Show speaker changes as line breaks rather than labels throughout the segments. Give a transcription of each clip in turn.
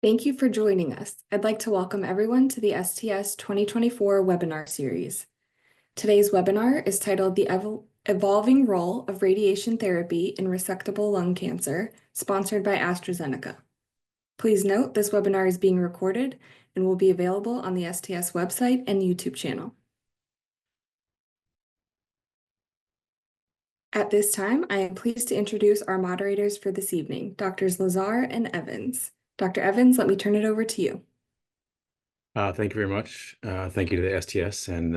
Thank you for joining us. I'd like to welcome everyone to the STS 2024 webinar series. Today's webinar is titled The Evolving Role of Radiation Therapy in Resectable Lung Cancer, sponsored by AstraZeneca. Please note this webinar is being recorded and will be available on the STS website and YouTube channel. At this time, I am pleased to introduce our moderators for this evening, Drs. Lazar and Evans. Dr. Evans, let me turn it over to you.
Thank you very much. Thank you to the STS and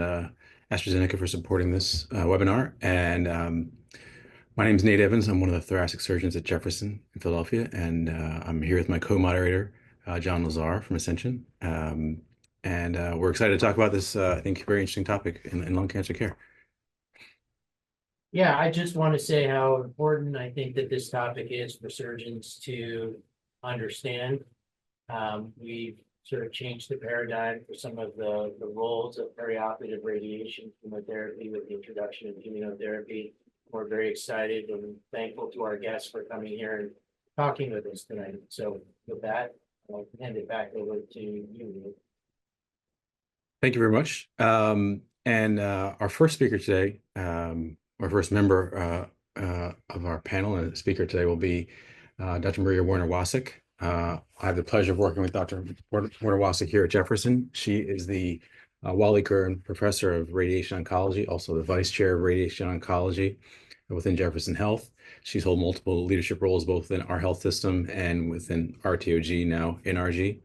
AstraZeneca for supporting this webinar. And my name is Nate Evans. I'm one of the thoracic surgeons at Jefferson in Philadelphia, and I'm here with my co-moderator, John Lazar from Ascension. And we're excited to talk about this, I think, very interesting topic in lung cancer care.
Yeah, I just want to say how important I think that this topic is for surgeons to understand. We've sort of changed the paradigm for some of the roles of perioperative radiation chemotherapy with the introduction of immunotherapy. We're very excited and thankful to our guests for coming here and talking with us tonight. So with that, I'll hand it back over to you.
Thank you very much. And our first speaker today, our first member of our panel and speaker today will be Dr. Maria Werner-Wasik. I have the pleasure of working with Dr. Werner-Wasik here at Jefferson. She is the Wally Curran Professor of Radiation Oncology, also the Vice Chair of Radiation Oncology within Jefferson Health. She's held multiple leadership roles both in our health system and within RTOG, now NRG.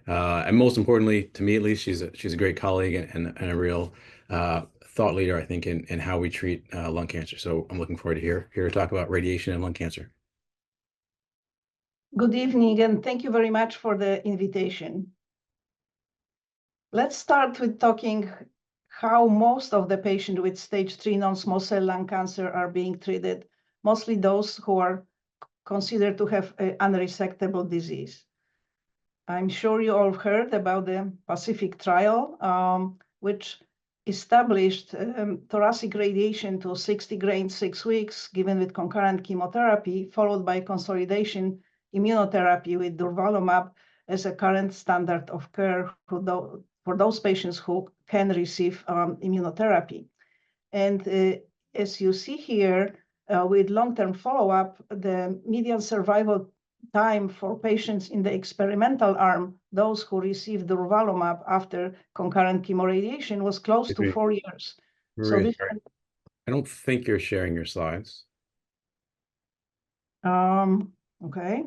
And most importantly, to me at least, she's a great colleague and a real thought leader, I think, in how we treat lung cancer. So I'm looking forward to here to talk about radiation and lung cancer.
Good evening, and thank you very much for the invitation. Let's start with talking how most of the patients with stage 3 non-small cell lung cancer are being treated, mostly those who are considered to have an unresectable disease. I'm sure you all heard about the Pacific trial, which established thoracic radiation to 60 grains 6 weeks, given with concurrent chemotherapy, followed by consolidation immunotherapy with durvalumab as a current standard of care for those patients who can receive immunotherapy. And as you see here, with long-term follow-up, the median survival time for patients in the experimental arm, those who received durvalumab after concurrent chemoradiation, was close to 4 years.
Maria, so I don't think you're sharing your slides.
Okay.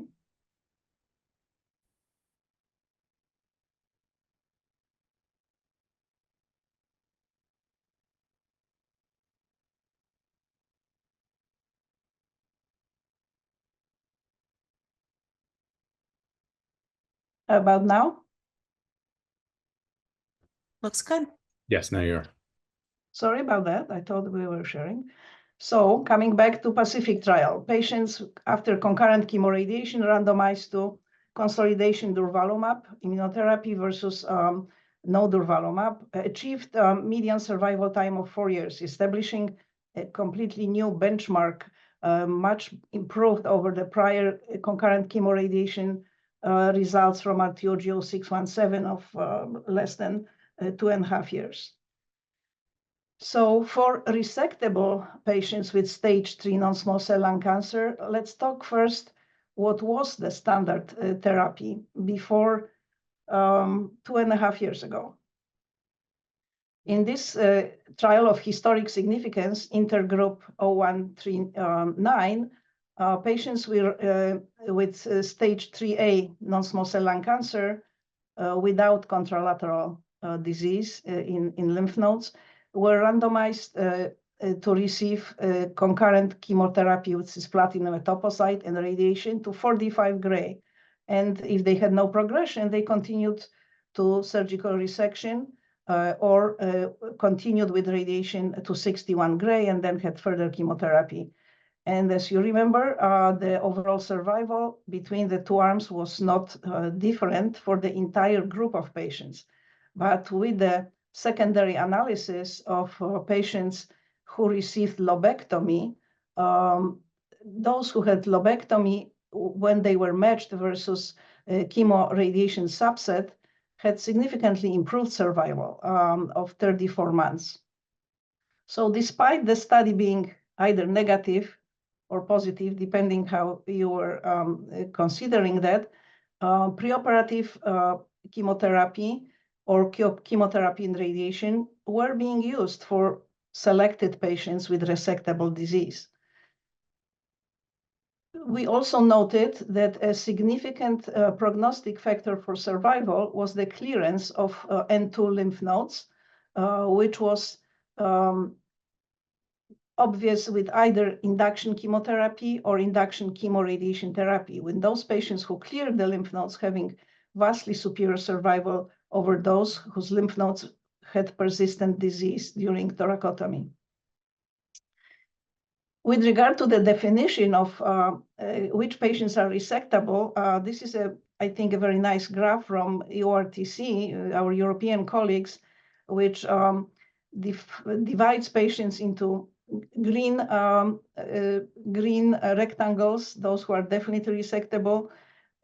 About now?
Looks good.
Yes, now you are.
Sorry about that. I thought we were sharing. So coming back to Pacific trial, patients after concurrent chemoradiation randomized to consolidation durvalumab immunotherapy versus no durvalumab achieved a median survival time of 4 years, establishing a completely new benchmark, much improved over the prior concurrent chemoradiation results from RTOG 0617 of less than 2.5 years. So for resectable patients with stage 3 non-small cell lung cancer, let's talk first what was the standard therapy before 2.5 years ago. In this trial of historic significance, intergroup 0139, patients with stage 3A non-small cell lung cancer without contralateral disease in lymph nodes were randomized to receive concurrent chemotherapy with cisplatin etoposide and radiation to 45 gray. And if they had no progression, they continued to surgical resection or continued with radiation to 61 gray and then had further chemotherapy. And as you remember, the overall survival between the two arms was not different for the entire group of patients. But with the secondary analysis of patients who received lobectomy, those who had lobectomy when they were matched versus chemo radiation subset, had significantly improved survival of 34 months. So despite the study being either negative or positive, depending how you were considering that, preoperative chemotherapy or chemotherapy and radiation were being used for selected patients with resectable disease. We also noted that a significant prognostic factor for survival was the clearance of N2 lymph nodes, which was obvious with either induction chemotherapy or induction chemoradiation therapy, with those patients who cleared the lymph nodes having vastly superior survival over those whose lymph nodes had persistent disease during thoracotomy. With regard to the definition of which patients are resectable, this is, I think, a very nice graph from EORTC, our European colleagues, which divides patients into green rectangles, those who are definitely resectable,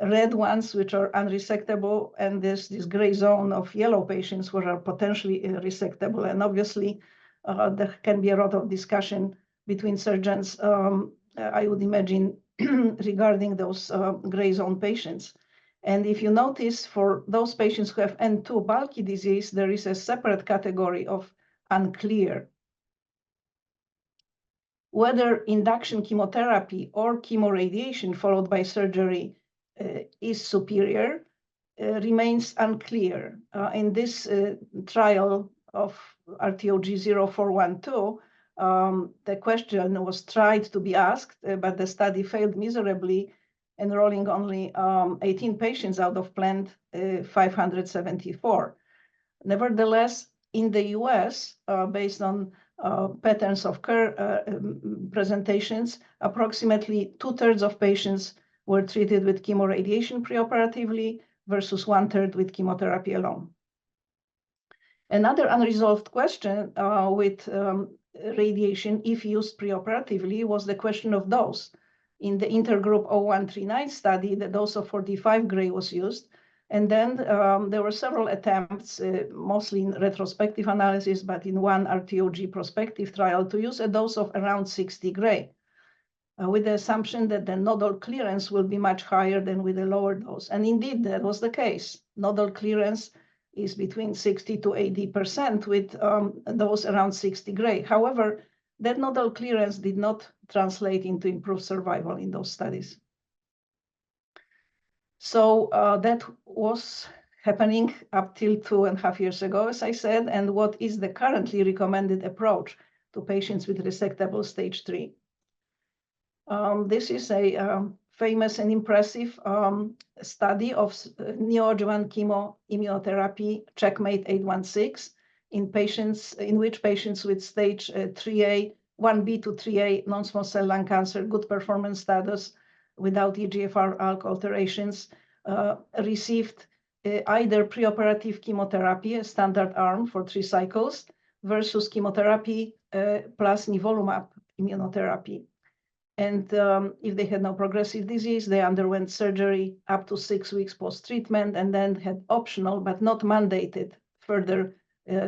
red ones which are unresectable, and there's this gray zone of yellow patients who are potentially resectable. And obviously, there can be a lot of discussion between surgeons, I would imagine, regarding those gray zone patients. And if you notice, for those patients who have N2 bulky disease, there is a separate category of unclear. Whether induction chemotherapy or chemoradiation followed by surgery is superior remains unclear. In this trial of RTOG 0412, the question was tried to be asked, but the study failed miserably, enrolling only 18 patients out of planned 574. Nevertheless, in the US, based on patterns of care presentations, approximately 2/3 of patients were treated with chemoradiation preoperatively versus 1/3 with chemotherapy alone. Another unresolved question with radiation, if used preoperatively, was the question of dose. In the intergroup 0139 study, the dose of 45 gray was used. And then there were several attempts, mostly in retrospective analysis, but in one RTOG prospective trial, to use a dose of around 60 gray, with the assumption that the nodal clearance will be much higher than with a lower dose. And indeed, that was the case. Nodal clearance is between 60 to 80% with those around 60 gray. However, that nodal clearance did not translate into improved survival in those studies. So that was happening up till 2.5 years ago, as I said, and what is the currently recommended approach to patients with resectable stage 3. This is a famous and impressive study of neoadjuvant chemoimmunotherapy, Checkmate 816, in which patients with stage 3A, 1B to 3A non-small cell lung cancer, good performance status without EGFR ALK alterations, received either preoperative chemotherapy, a standard arm for 3 cycles, versus chemotherapy plus nivolumab immunotherapy. And if they had no progressive disease, they underwent surgery up to 6 weeks post-treatment and then had optional but not mandated further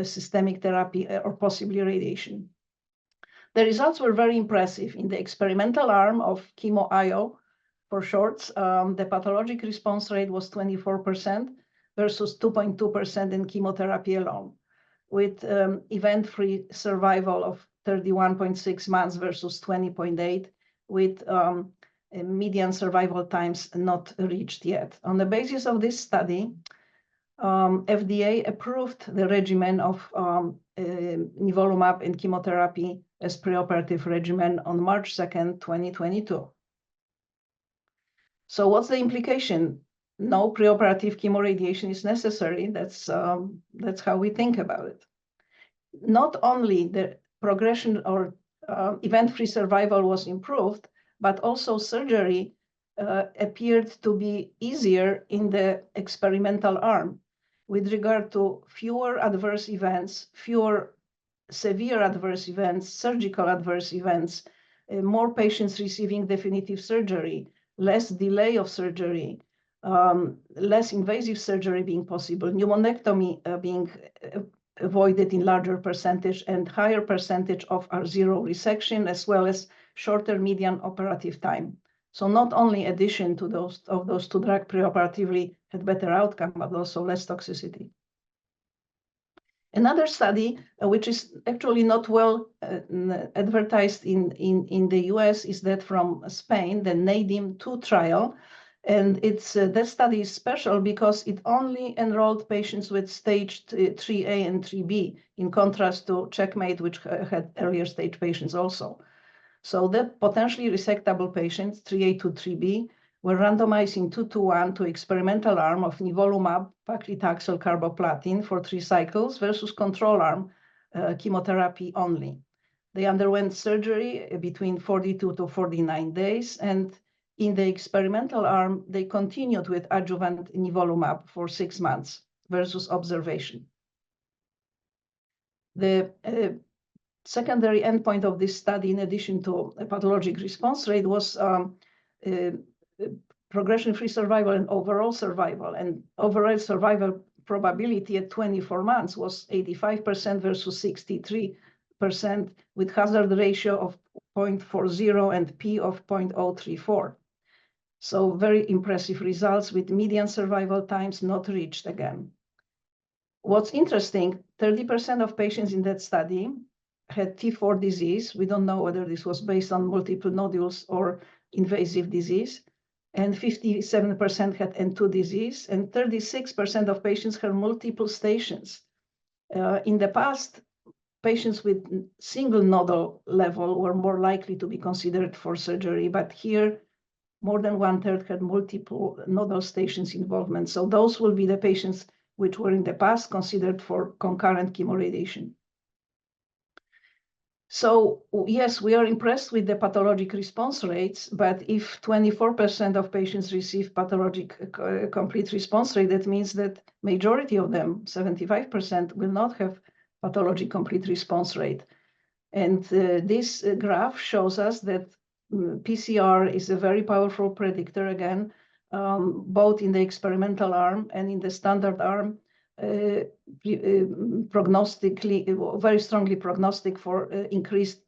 systemic therapy or possibly radiation. The results were very impressive. In the experimental arm of chemo-IO, for shorts, the pathologic response rate was 24% versus 2.2% in chemotherapy alone, with event-free survival of 31.6 months versus 20.8, with median survival times not reached yet. On the basis of this study, FDA approved the regimen of nivolumab and chemotherapy as preoperative regimen on March 2nd, 2022. So what's the implication? No preoperative chemoradiation is necessary. That's how we think about it. Not only the progression or event-free survival was improved, but also surgery appeared to be easier in the experimental arm with regard to fewer adverse events, fewer severe adverse events, surgical adverse events, more patients receiving definitive surgery, less delay of surgery, less invasive surgery being possible, pneumonectomy being avoided in larger percentage, and higher percentage of R0 resection, as well as shorter median operative time. So not only addition to those to drug preoperatively had better outcome, but also less toxicity. Another study, which is actually not well advertised in the US, is that from Spain, the NADIM-2 trial. And that study is special because it only enrolled patients with stage 3A and 3B, in contrast to CheckMate, which had earlier stage patients also. So the potentially resectable patients, 3A to 3B, were randomized in 2-to-1 to experimental arm of nivolumab, paclitaxel, carboplatin for 3 cycles versus control arm, chemotherapy only. They underwent surgery between 42 to 49 days, and in the experimental arm, they continued with adjuvant nivolumab for 6 months versus observation. The secondary endpoint of this study, in addition to a pathologic response rate, was progression-free survival and overall survival. And overall survival probability at 24 months was 85% versus 63%, with hazard ratio of 0.40 and P of 0.034. So very impressive results with median survival times not reached again. What's interesting, 30% of patients in that study had T4 disease. We don't know whether this was based on multiple nodules or invasive disease. And 57% had N2 disease, and 36% of patients had multiple stations. In the past, patients with single nodal level were more likely to be considered for surgery, but here, more than 1/3 had multiple nodal stations involvement. So those will be the patients which were in the past considered for concurrent chemoradiation. So yes, we are impressed with the pathologic response rates, but if 24% of patients receive pathologic complete response rate, that means that majority of them, 75%, will not have pathologic complete response rate. And this graph shows us that PCR is a very powerful predictor, again, both in the experimental arm and in the standard arm, prognostically, very strongly prognostic for increased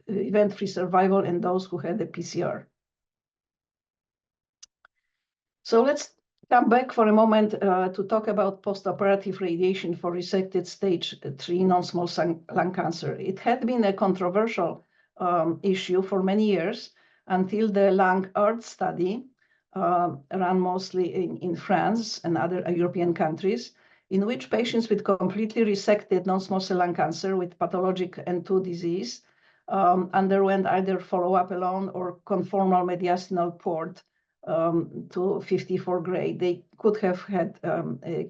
event-free survival in those who had the PCR. So let's come back for a moment to talk about postoperative radiation for resected stage 3 non-small cell lung cancer. It had been a controversial issue for many years until the Lung-ART study run mostly in France and other European countries, in which patients with completely resected non-small cell lung cancer with pathologic N2 disease underwent either follow-up alone or conformal mediastinal port to 54 grade. They could have had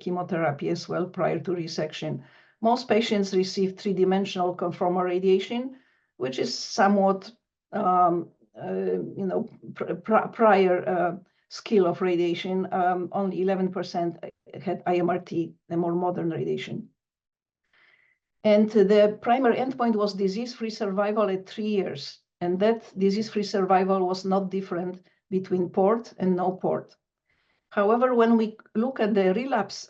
chemotherapy as well prior to resection. Most patients received 3-dimensional conformal radiation, which is somewhat, prior skill of radiation. Only 11% had IMRT, the more modern radiation. And the primary endpoint was disease-free survival at 3 years. And that disease-free survival was not different between port and no port. However, when we look at the relapse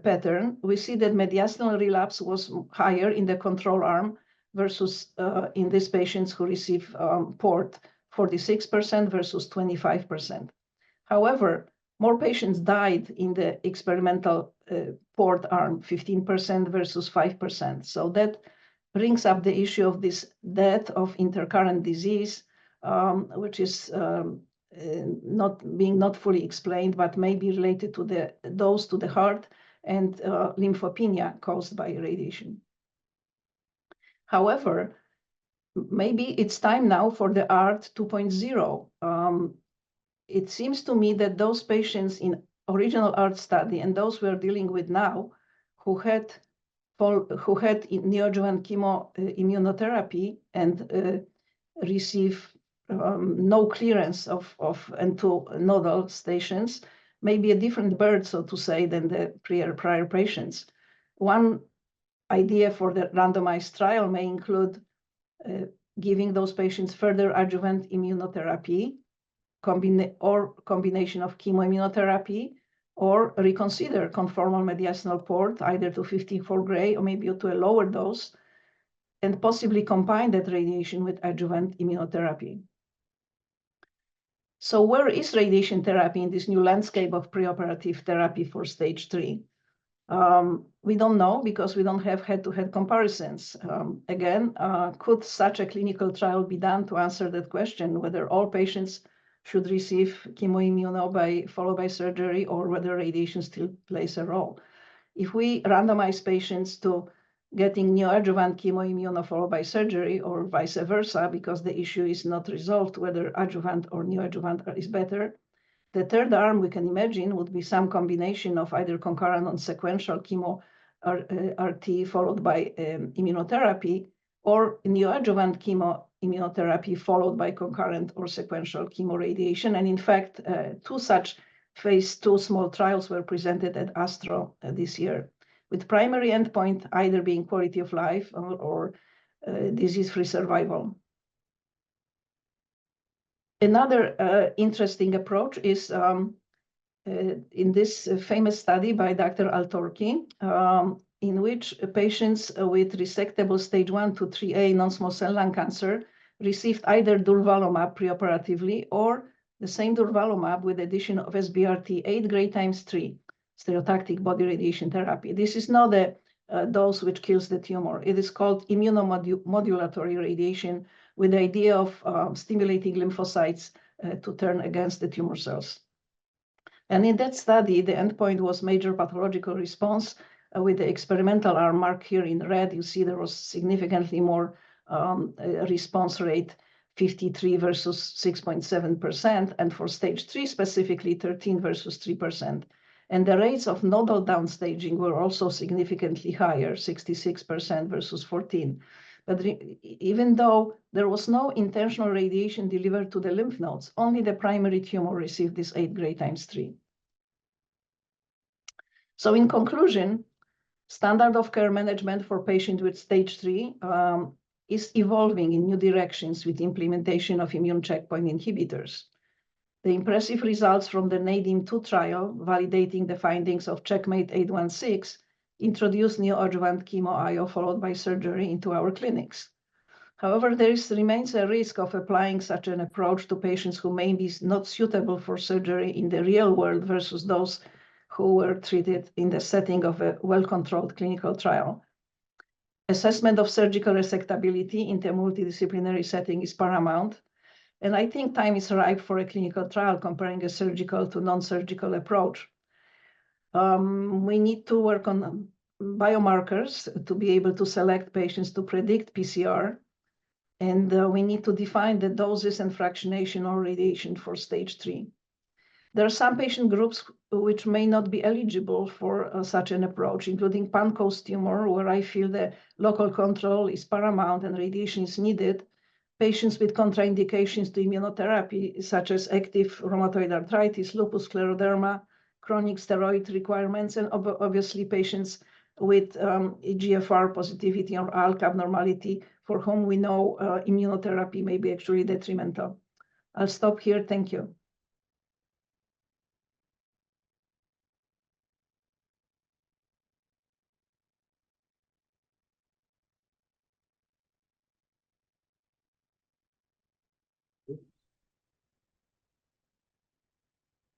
pattern, we see that mediastinal relapse was higher in the control arm versus in these patients who receive port, 46% versus 25%. However, more patients died in the experimental port arm, 15% versus 5%. So that brings up the issue of this death of intercurrent disease, which is not fully explained, but may be related to the dose to the heart and lymphopenia caused by radiation. However, maybe it's time now for the ART 2.0. It seems to me that those patients in original ART study and those we're dealing with now who had neoadjuvant chemo immunotherapy and receive no clearance of N2 nodal stations may be a different bird, so to say, than the prior patients. One idea for the randomized trial may include giving those patients further adjuvant immunotherapy combination of chemoimmunotherapy, or reconsider conformal mediastinal port either to 54 gray or maybe to a lower dose, and possibly combine that radiation with adjuvant immunotherapy. So where is radiation therapy in this new landscape of preoperative therapy for stage 3? We don't know because we don't have head-to-head comparisons. Again, could such a clinical trial be done to answer that question, whether all patients should receive chemoimmuno followed by surgery, or whether radiation still plays a role? If we randomize patients to getting neoadjuvant chemoimmuno followed by surgery, or vice versa, because the issue is not resolved whether adjuvant or neoadjuvant is better, the third arm we can imagine would be some combination of either concurrent or sequential chemo RT followed by immunotherapy, or neoadjuvant chemoimmunotherapy followed by concurrent or sequential chemoradiation. And in fact, 2 such phase 2 small trials were presented at ASTRO this year, with primary endpoint either being quality of life or disease-free survival. Another interesting approach is in this famous study by Dr. Altorki, in which patients with resectable stage 1 to 3A non-small cell lung cancer received either durvalumab preoperatively or the same durvalumab with addition of SBRT 8 gray times 3 stereotactic body radiation therapy. This is not the dose which kills the tumor. It is called immunomodulatory radiation, with the idea of stimulating lymphocytes to turn against the tumor cells. And in that study, the endpoint was major pathological response. With the experimental arm marked here in red, you see there was significantly more response rate, 53 versus 6.7%, and for stage 3 specifically, 13 versus 3%. And the rates of nodal downstaging were also significantly higher, 66% versus 14%. But even though there was no intentional radiation delivered to the lymph nodes, only the primary tumor received this 8 gray times 3. So in conclusion, standard of care management for patients with stage 3 is evolving in new directions with implementation of immune checkpoint inhibitors. The impressive results from the NADIM-2 trial, validating the findings of CheckMate 816, introduced neoadjuvant chemo-IO followed by surgery into our clinics. However, there remains a risk of applying such an approach to patients who may be not suitable for surgery in the real world versus those who were treated in the setting of a well-controlled clinical trial. Assessment of surgical resectability in the multidisciplinary setting is paramount, and I think time is ripe for a clinical trial comparing a surgical to non-surgical approach. We need to work on biomarkers to be able to select patients to predict PCR, and we need to define the doses and fractionation or radiation for stage 3. There are some patient groups which may not be eligible for such an approach, including Pancoast tumor, where I feel the local control is paramount and radiation is needed. Patients with contraindications to immunotherapy, such as active rheumatoid arthritis, lupus, scleroderma, chronic steroid requirements, and obviously patients with EGFR positivity or ALK abnormality, for whom we know immunotherapy may be actually detrimental. I'll stop here. Thank you.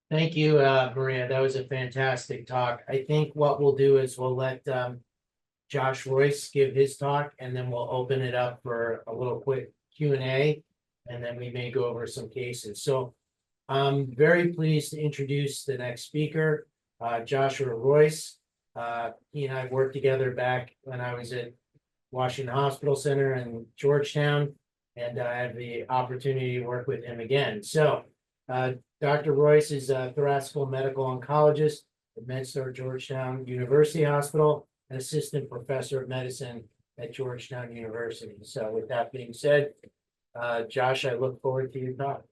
Thank you, Maria. That was a fantastic talk. I think what we'll do is we'll let Josh Royce give his talk, and then we'll open it up for a little quick Q&A, and then we may go over some cases. So I'm very pleased to introduce the next speaker, Joshua Royce. He and I worked together back when I was at Washington Hospital Center in Georgetown, and I had the opportunity to work with him again. So Dr. Royce is a thoracic medical oncologist at MedStar Georgetown University Hospital, an assistant professor of medicine at Georgetown University. So with that being said, Josh, I look forward to your talk.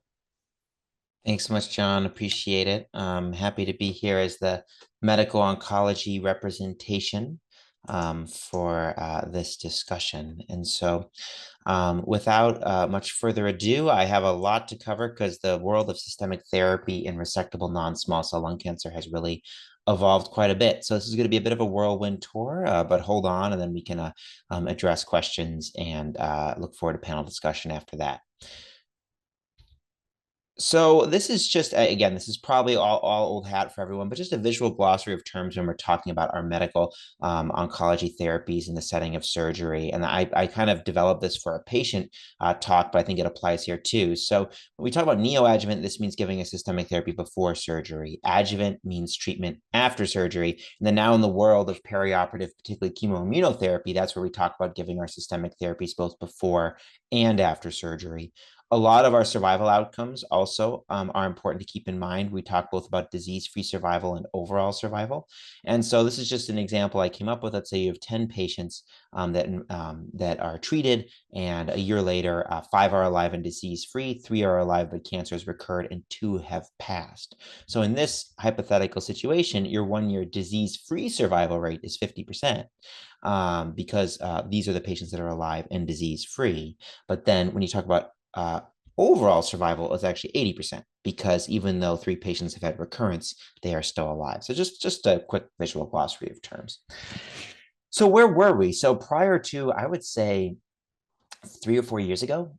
Thanks so much, John. Appreciate it. I'm happy to be here as the medical oncology representation for this discussion. And so without much further ado, I have a lot to cover because the world of systemic therapy in resectable non-small cell lung cancer has really evolved quite a bit. So this is going to be a bit of a whirlwind tour, but hold on, and then we can address questions and look forward to panel discussion after that. So this is just, again, this is probably all old hat for everyone, but just a visual glossary of terms when we're talking about our medical oncology therapies in the setting of surgery. And I kind of developed this for a patient talk, but I think it applies here too. So when we talk about neoadjuvant, this means giving a systemic therapy before surgery. Adjuvant means treatment after surgery. And then now in the world of perioperative, particularly chemoimmunotherapy, that's where we talk about giving our systemic therapies both before and after surgery. A lot of our survival outcomes also are important to keep in mind. We talk both about disease-free survival and overall survival. And so this is just an example I came up with. Let's say you have 10 patients that are treated, and a year later, 5 are alive and disease-free, 3 are alive but cancer has recurred, and 2 have passed. So in this hypothetical situation, your 1-year disease-free survival rate is 50%. Because these are the patients that are alive and disease-free. But then when you talk about overall survival, is actually 80% because even though 3 patients have had recurrence, they are still alive. So just a quick visual glossary of terms. So where were we? So prior to, I would say, 3 or 4 years ago,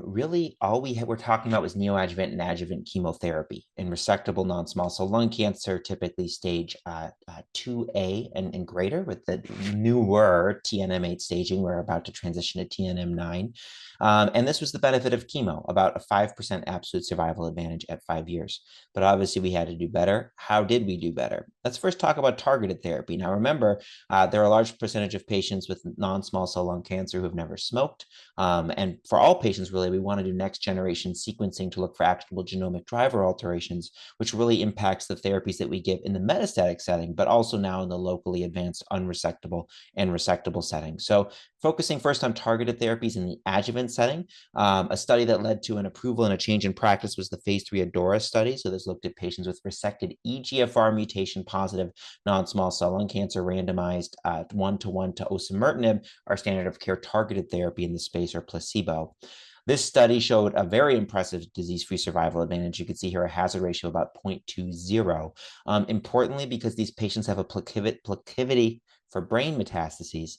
really all we were talking about was neoadjuvant and adjuvant chemotherapy in resectable non-small cell lung cancer, typically stage 2A and greater, with the newer TNM8 staging. We're about to transition to TNM9. And this was the benefit of chemo, about a 5% absolute survival advantage at 5 years. But obviously we had to do better. How did we do better? Let's first talk about targeted therapy. Now remember, there are a large percentage of patients with non-small cell lung cancer who have never smoked. And for all patients, really, we want to do next generation sequencing to look for actionable genomic driver alterations, which really impacts the therapies that we give in the metastatic setting, but also now in the locally advanced unresectable and resectable setting. So focusing first on targeted therapies in the adjuvant setting, a study that led to an approval and a change in practice was the phase 3 ADORA study. So this looked at patients with resected EGFR mutation positive non-small cell lung cancer randomized 1-to-1 to osimertinib, our standard of care targeted therapy in the space, or placebo. This study showed a very impressive disease-free survival advantage. You can see here a hazard ratio of about 0.20. Importantly, because these patients have a proclivity for brain metastases,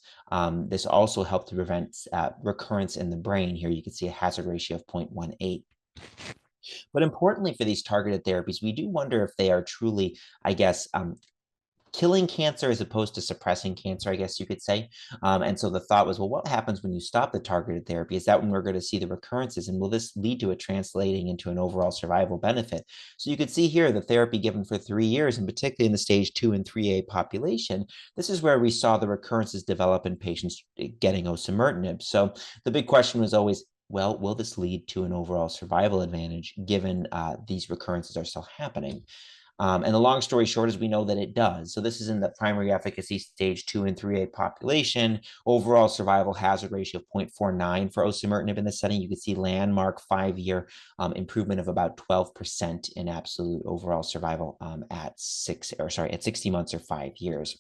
this also helped to prevent recurrence in the brain. Here you can see a hazard ratio of 0.18. But importantly for these targeted therapies, we do wonder if they are truly, I guess, killing cancer as opposed to suppressing cancer, I guess you could say. And so the thought was, well, what happens when you stop the targeted therapy? Is that when we're going to see the recurrences? And will this lead to it translating into an overall survival benefit? So you could see here the therapy given for 3 years, and particularly in the stage 2 and 3A population, this is where we saw the recurrences develop in patients getting osimertinib. So the big question was always, well, will this lead to an overall survival advantage given these recurrences are still happening? And the long story short is we know that it does. So this is in the primary efficacy stage 2 and 3A population. Overall survival hazard ratio of 0.49 for osimertinib in this setting. You can see landmark 5-year improvement of about 12% in absolute overall survival at 60 months or 5 years.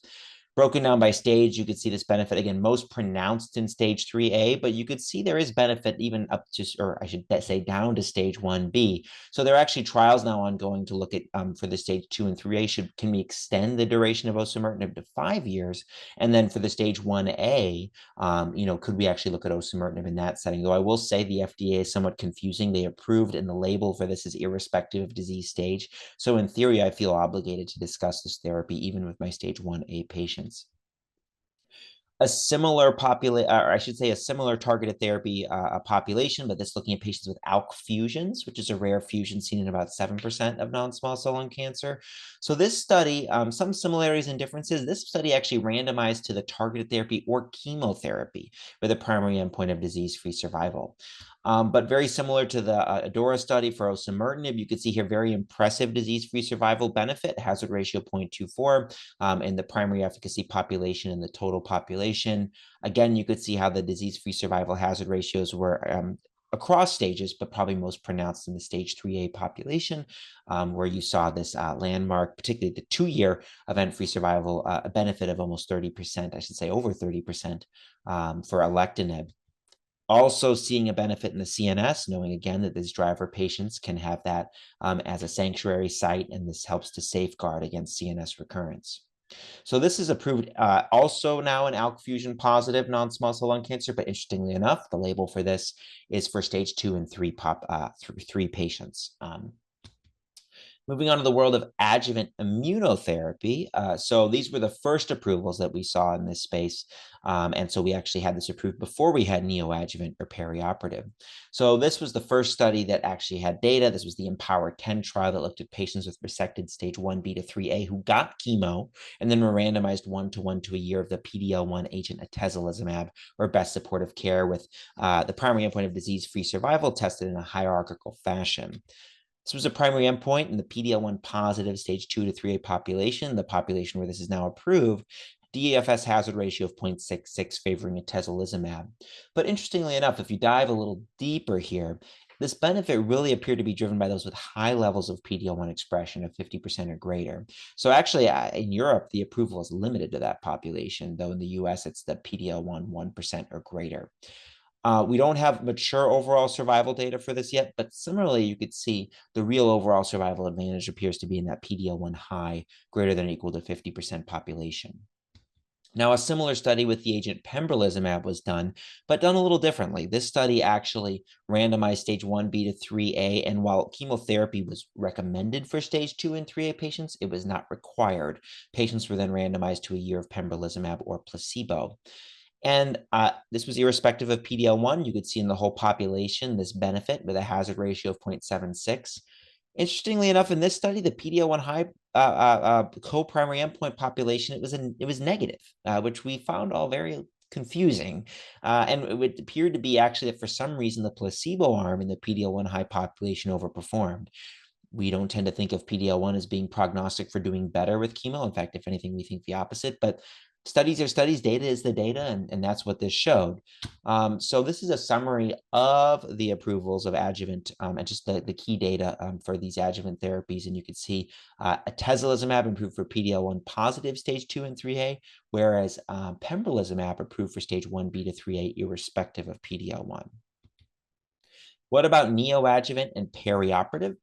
Broken down by stage, you could see this benefit, again, most pronounced in stage 3A, but you could see there is benefit even up to, or I should say down to stage 1B. So there are actually trials now ongoing to look at, for the stage 2 and 3A, can we extend the duration of osimertinib to 5 years? And then for the stage 1A, could we actually look at osimertinib in that setting? Though I will say the FDA is somewhat confusing. They approved, and the label for this is irrespective of disease stage. So in theory, I feel obligated to discuss this therapy even with my stage 1A patients. A similar targeted therapy population, but this looking at patients with ALK fusions, which is a rare fusion seen in about 7% of non-small cell lung cancer. So this study, some similarities and differences. This study actually randomized to the targeted therapy or chemotherapy for the primary endpoint of disease-free survival. But very similar to the ADORA study for osimertinib, you can see here very impressive disease-free survival benefit, hazard ratio 0.24 in the primary efficacy population and the total population. Again, you could see how the disease-free survival hazard ratios were across stages, but probably most pronounced in the stage 3A population, where you saw this landmark, particularly the 2-year event-free survival, a benefit of almost 30%, I should say over 30% for alectinib. Also seeing a benefit in the CNS, knowing again that these driver patients can have that as a sanctuary site, and this helps to safeguard against CNS recurrence. So this is approved also now in ALK fusion positive non-small cell lung cancer, but interestingly enough, the label for this is for stage 2 and 3 3 patients. Moving on to the world of adjuvant immunotherapy. So these were the first approvals that we saw in this space. And so we actually had this approved before we had neoadjuvant or perioperative. So this was the first study that actually had data. This was the EMPOWER-10 trial that looked at patients with resected stage 1B to 3A who got chemo and then were randomized 1-to-1 to a year of the PD-L1 agent atezolizumab or best supportive care, with the primary endpoint of disease-free survival tested in a hierarchical fashion. This was a primary endpoint in the PD-L1 positive stage 2 to 3A population, the population where this is now approved, DFS hazard ratio of 0.66 favoring atezolizumab. But interestingly enough, if you dive a little deeper here, this benefit really appeared to be driven by those with high levels of PD-L1 expression of 50% or greater. So actually, in Europe, the approval is limited to that population, though in the US, it's the PD-L1 1% or greater. We don't have mature overall survival data for this yet, but similarly, you could see the real overall survival advantage appears to be in that PD-L1 high, greater than or equal to 50% population. Now, a similar study with the agent pembrolizumab was done, but done a little differently. This study actually randomized stage 1B to 3A, and while chemotherapy was recommended for stage 2 and 3A patients, it was not required. Patients were then randomized to a year of pembrolizumab or placebo. And this was irrespective of PD-L1. You could see in the whole population this benefit with a hazard ratio of 0.76. Interestingly enough, in this study, the PD-L1 high co-primary endpoint population, it was negative, which we found all very confusing. And it would appear to be actually that for some reason, the placebo arm in the PD-L1 high population overperformed. We don't tend to think of PD-L1 as being prognostic for doing better with chemo. In fact, if anything, we think the opposite. But studies are studies, data is the data, and that's what this showed. So this is a summary of the approvals of adjuvant and just the key data for these adjuvant therapies. And you can see atezolizumab approved for PD-L1 positive stage 2 and 3A, whereas pembrolizumab approved for stage 1B to 3A, irrespective of PD-L1. What about neoadjuvant and perioperative?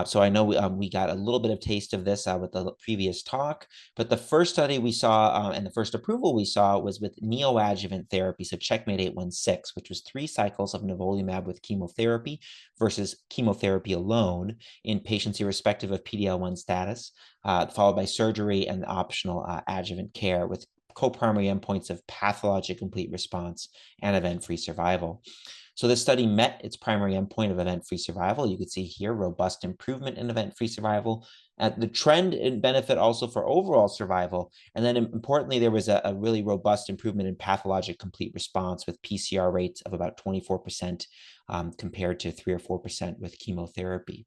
So I know we got a little bit of taste of this with the previous talk, but the first study we saw and the first approval we saw was with neoadjuvant therapy, so Checkmate 816, which was 3 cycles of nivolumab with chemotherapy versus chemotherapy alone in patients irrespective of PD-L1 status, followed by surgery and optional adjuvant care with co-primary endpoints of pathologic complete response and event-free survival. So this study met its primary endpoint of event-free survival. You can see here robust improvement in event-free survival, the trend and benefit also for overall survival. And then importantly, there was a really robust improvement in pathologic complete response with PCR rates of about 24% compared to 3 or 4% with chemotherapy.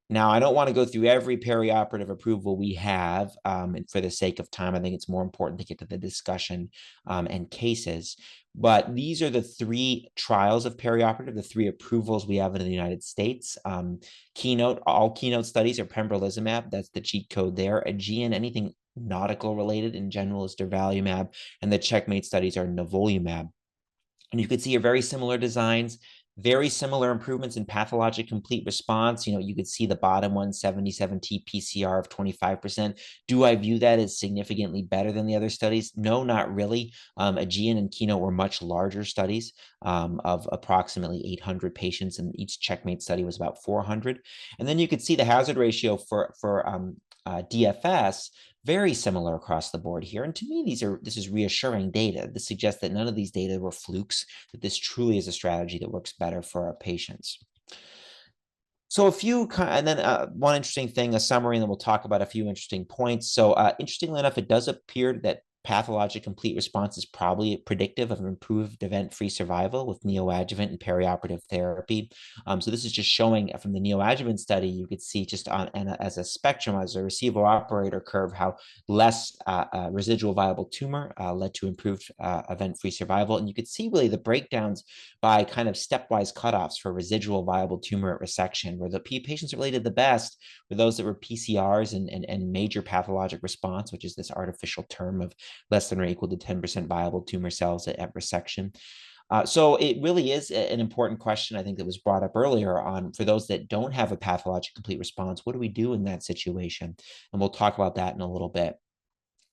Now, I don't want to go through every perioperative approval we have, and for the sake of time, I think it's more important to get to the discussion and cases. But these are the 3 trials of perioperative, the 3 approvals we have in the United States. All keynote studies are pembrolizumab. That's the cheat code there. Aegean, anything nautical related in general is durvalumab, and the Checkmate studies are nivolumab. And you can see here very similar designs, very similar improvements in pathologic complete response. You could see the bottom one, 77T PCR of 25%. Do I view that as significantly better than the other studies? No, not really. Aegean and Keynote were much larger studies of approximately 800 patients, and each Checkmate study was about 400. And then you could see the hazard ratio for DFS, very similar across the board here. And to me, this is reassuring data. This suggests that none of these data were flukes, that this truly is a strategy that works better for our patients. So one interesting thing, a summary, and then we'll talk about a few interesting points. So interestingly enough, it does appear that pathologic complete response is probably predictive of improved event-free survival with neoadjuvant and perioperative therapy. So this is just showing from the neoadjuvant study, you could see just as a spectrum, as a receiver operator curve, how less residual viable tumor led to improved event-free survival. And you could see really the breakdowns by kind of stepwise cutoffs for residual viable tumor at resection, where the patients that really did the best were those that were PCRs and major pathologic response, which is this artificial term of less than or equal to 10% viable tumor cells at resection. So it really is an important question, I think, that was brought up earlier on for those that don't have a pathologic complete response. What do we do in that situation? And we'll talk about that in a little bit.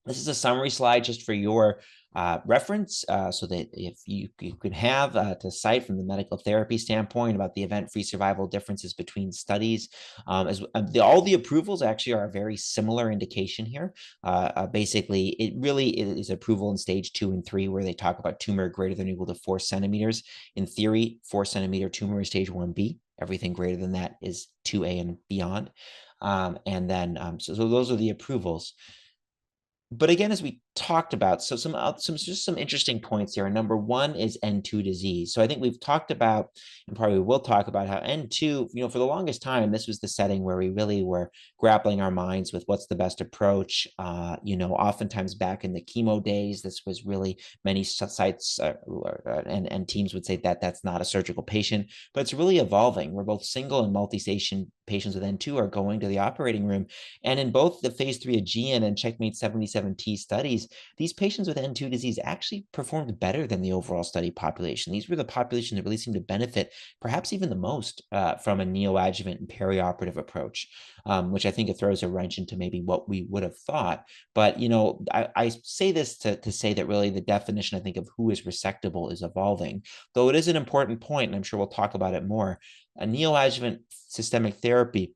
This is a summary slide just for your reference, so that if you can have to cite from the medical therapy standpoint about the event-free survival differences between studies. All the approvals actually are a very similar indication here. Basically, it really is approval in stage 2 and 3, where they talk about tumor greater than or equal to 4 centimeters. In theory, 4-centimeter tumor is stage 1B. Everything greater than that is 2A and beyond. So those are the approvals. But again, as we talked about, so some interesting points here. Number one is N2 disease. So I think we've talked about, and probably will talk about, how N2, for the longest time, this was the setting where we really were grappling our minds with what's the best approach. Oftentimes back in the chemo days, this was really many sites and teams would say that that's not a surgical patient, but it's really evolving, where both single and multi-station patients with N2 are going to the operating room. And in both the phase 3 AEGEAN and Checkmate 77T studies, these patients with N2 disease actually performed better than the overall study population. These were the population that really seemed to benefit perhaps even the most from a neoadjuvant and perioperative approach, which I think it throws a wrench into maybe what we would have thought. But, I say this to say that really the definition, I think, of who is resectable is evolving, though it is an important point, and I'm sure we'll talk about it more. A neoadjuvant systemic therapy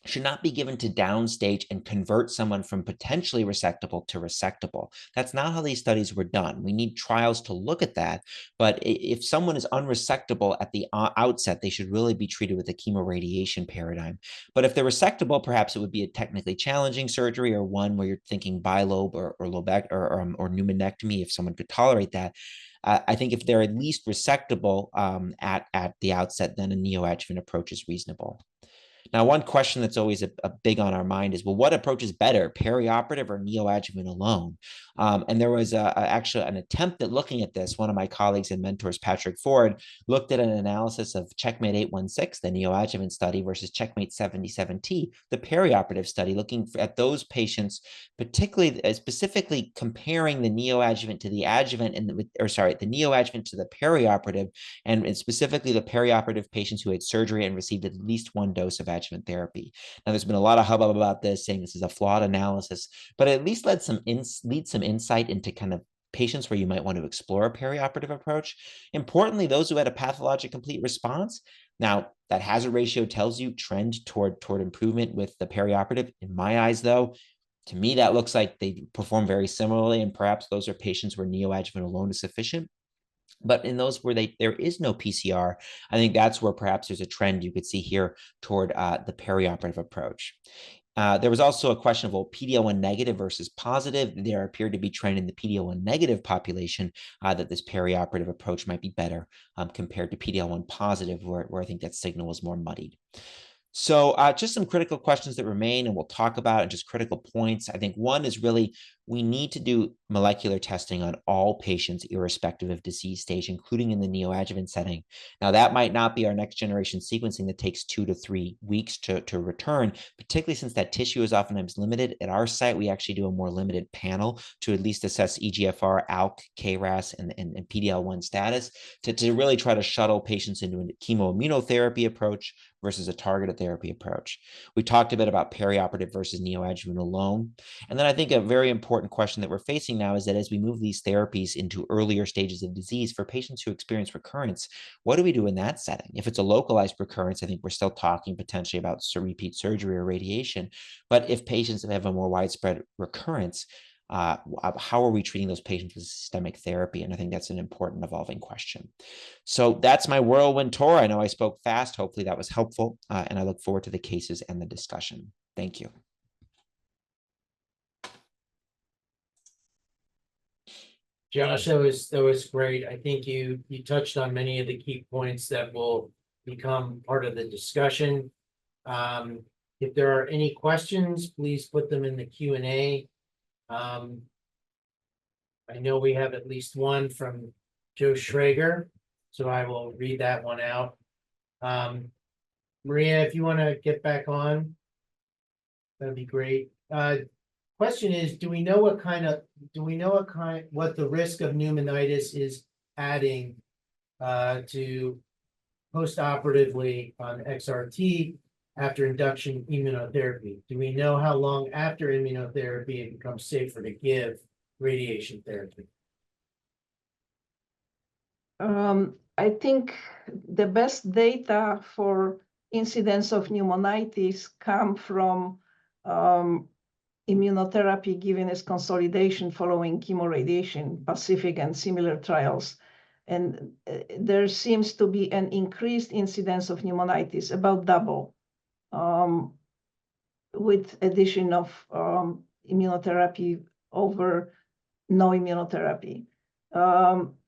should not be given to downstage and convert someone from potentially resectable to resectable. That's not how these studies were done. We need trials to look at that. But if someone is unresectable at the outset, they should really be treated with a chemoradiation paradigm. But if they're resectable, perhaps it would be a technically challenging surgery, or one where you're thinking bilobe or pneumonectomy, if someone could tolerate that. I think if they're at least resectable at the outset, then a neoadjuvant approach is reasonable. Now, one question that's always a big on our mind is, well, what approach is better, perioperative or neoadjuvant alone? And there was actually an attempt at looking at this. One of my colleagues and mentors, Patrick Ford, looked at an analysis of Checkmate 816, the neoadjuvant study, versus Checkmate 77T, the perioperative study, looking at those patients, specifically comparing the neoadjuvant to the adjuvant, the neoadjuvant to the perioperative, and specifically the perioperative patients who had surgery and received at least one dose of adjuvant therapy. Now, there's been a lot of hubbub about this, saying this is a flawed analysis, but it at least led some insight into kind of patients where you might want to explore a perioperative approach. Importantly, those who had a pathologic complete response, now that hazard ratio tells you trend toward improvement with the perioperative. In my eyes, though, to me, that looks like they perform very similarly, and perhaps those are patients where neoadjuvant alone is sufficient. But in those where there is no PCR, I think that's where perhaps there's a trend you could see here toward the perioperative approach. There was also a question of, well, PD-L1 negative versus positive. There appeared to be trend in the PD-L1 negative population that this perioperative approach might be better compared to PD-L1 positive, where I think that signal was more muddied. So just some critical questions that remain, and we'll talk about, and just critical points. I think one is really, we need to do molecular testing on all patients, irrespective of disease stage, including in the neoadjuvant setting. Now, that might not be our next generation sequencing that takes 2 to 3 weeks to return, particularly since that tissue is oftentimes limited. At our site, we actually do a more limited panel to at least assess EGFR, ALK, KRAS, and PD-L1 status to really try to shuttle patients into a chemoimmunotherapy approach versus a targeted therapy approach. We talked a bit about perioperative versus neoadjuvant alone. And then I think a very important question that we're facing now is that as we move these therapies into earlier stages of disease, for patients who experience recurrence, what do we do in that setting? If it's a localized recurrence, I think we're still talking potentially about repeat surgery or radiation. But if patients have a more widespread recurrence, how are we treating those patients with systemic therapy? And I think that's an important evolving question. So that's my whirlwind tour. I know I spoke fast. Hopefully that was helpful. And I look forward to the cases and the discussion. Thank you.
Josh, that was great. I think you touched on many of the key points that will become part of the discussion. If there are any questions, please put them in the Q&A. I know we have at least one from Joe Schrager, so I will read that one out. Maria, if you want to get back on, that'd be great. Question is, do we know what the risk of pneumonitis is adding to postoperatively on XRT after induction immunotherapy? Do we know how long after immunotherapy it becomes safer to give radiation therapy?
I think the best data for incidence of pneumonitis come from immunotherapy given as consolidation following chemoradiation, Pacific and similar trials. And there seems to be an increased incidence of pneumonitis, about double, with addition of immunotherapy over no immunotherapy.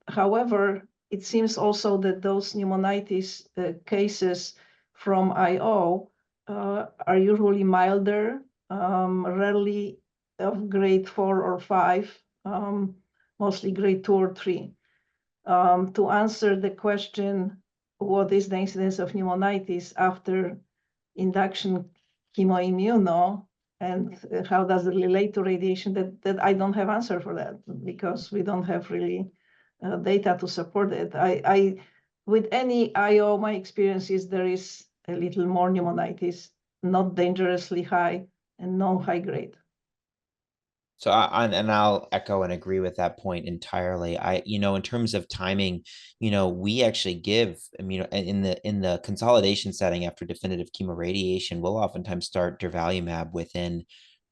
However, it seems also that those pneumonitis cases from IO are usually milder, rarely of grade 4 or 5, mostly grade 2 or 3. To answer the question, what is the incidence of pneumonitis after induction chemoimmuno, and how does it relate to radiation, that I don't have answer for that, because we don't have really data to support it. I with any IO, my experience is there is a little more pneumonitis, not dangerously high and no high grade.
So I'll echo and agree with that point entirely. In terms of timing, we actually give, in the consolidation setting after definitive chemoradiation, we'll oftentimes start durvalumab within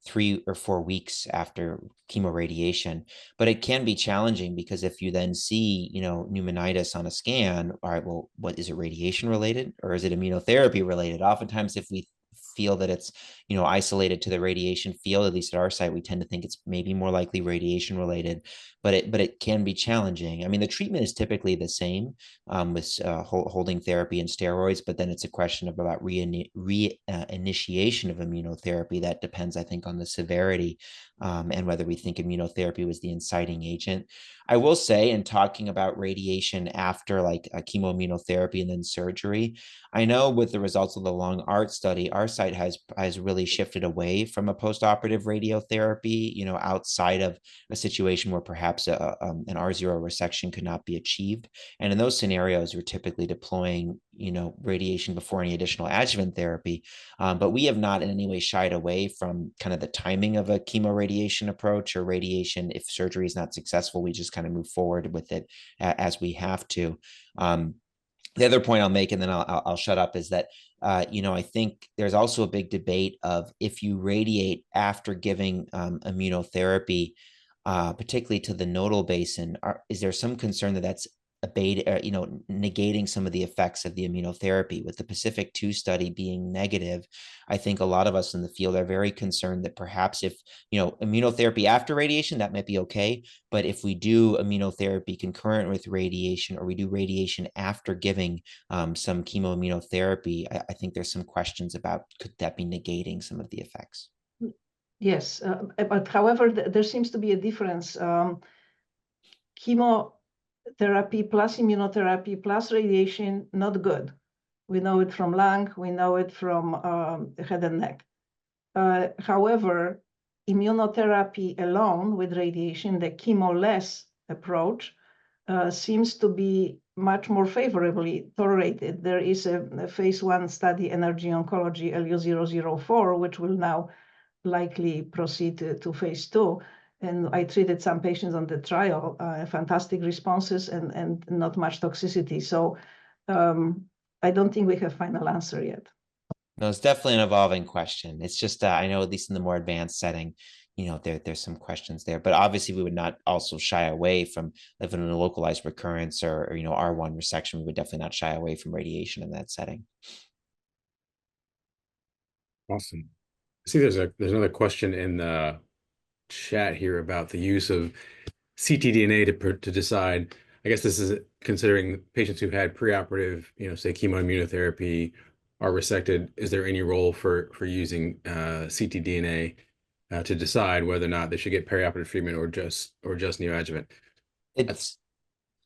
3 or 4 weeks after chemoradiation. But it can be challenging because if you then see, pneumonitis on a scan, all right, well, what is it, radiation related or is it immunotherapy related? Oftentimes, if we feel that it's isolated to the radiation field, at least at our site, we tend to think it's maybe more likely radiation related, but it can be challenging. I mean, the treatment is typically the same with holding therapy and steroids, but then it's a question of about reinitiation of immunotherapy. That depends, I think, on the severity and whether we think immunotherapy was the inciting agent. I will say, in talking about radiation after like a chemoimmunotherapy and then surgery, I know with the results of the Long Art study, our site has really shifted away from a postoperative radiotherapy, outside of a situation where perhaps an R0 resection could not be achieved. And in those scenarios, we're typically deploying, radiation before any additional adjuvant therapy. But we have not in any way shied away from kind of the timing of a chemoradiation approach or radiation. If surgery is not successful, we just kind of move forward with it as we have to. The other point I'll make, and then I'll shut up, is that, I think there's also a big debate of if you radiate after giving immunotherapy, particularly to the nodal basin, is there some concern that that's negating some of the effects of the immunotherapy? With the Pacific 2 study being negative, I think a lot of us in the field are very concerned that perhaps if, immunotherapy after radiation, that might be okay. But if we do immunotherapy concurrent with radiation, or we do radiation after giving some chemoimmunotherapy, I think there's some questions about could that be negating some of the effects?
Yes, but however, there seems to be a difference. Chemotherapy plus immunotherapy plus radiation, not good. We know it from lung, we know it from head and neck. However, immunotherapy alone with radiation, the chemo-less approach, seems to be much more favorably tolerated. There is a phase 1 study, Energy Oncology LU004, which will now likely proceed to phase 2. And I treated some patients on the trial, fantastic responses and not much toxicity. So I don't think we have final answer yet.
No, it's definitely an evolving question. It's just, I know at least in the more advanced setting, there's some questions there, but obviously we would not also shy away from, if in a localized recurrence or R1 resection, we would definitely not shy away from radiation in that setting.
Awesome. See, there's another question in the chat here about the use of ctDNA to decide. I guess this is considering patients who've had preoperative, say chemoimmunotherapy are resected. Is there any role for using ctDNA to decide whether or not they should get perioperative treatment or just neoadjuvant?
It's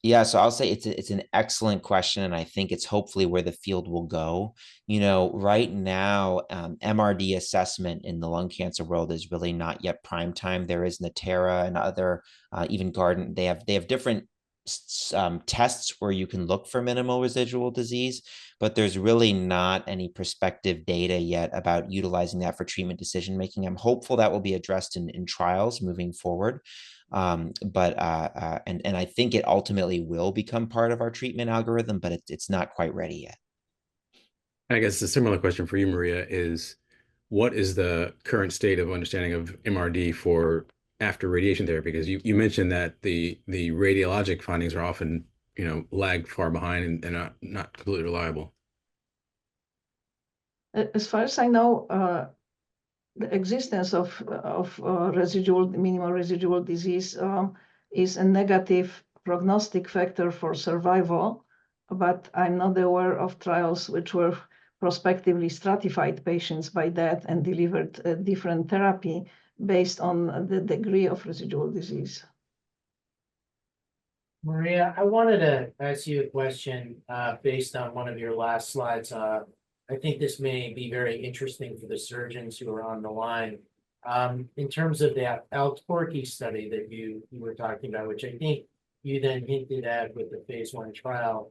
Yeah, so I'll say it's an excellent question, and I think it's hopefully where the field will go. Right now, MRD assessment in the lung cancer world is really not yet prime time. There is Natera and other, even Guardant. They have different tests where you can look for minimal residual disease, but there's really not any prospective data yet about utilizing that for treatment decision making. I'm hopeful that will be addressed in trials moving forward. And I think it ultimately will become part of our treatment algorithm, but it's not quite ready yet.
I guess a similar question for you, Maria, is what is the current state of understanding of MRD for after radiation therapy? Because you mentioned that the radiologic findings are often, lag far behind and not completely reliable.
As far as I know, the existence of minimal residual disease is a negative prognostic factor for survival, but I'm not aware of trials which were prospectively stratified patients by that and delivered a different therapy based on the degree of residual disease.
Maria, I wanted to ask you a question based on one of your last slides. I think this may be very interesting for the surgeons who are on the line. In terms of that Altorki study that you were talking about, which I think you then hinted at with the phase 1 trial.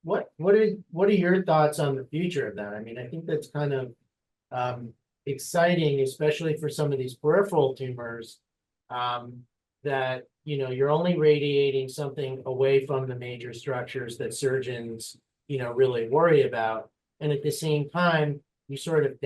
What are your thoughts on the future of that? I mean, I think that's kind of exciting, especially for some of these peripheral tumors, that you're only radiating something away from the major structures that surgeons really worry about. And at the same time, you sort of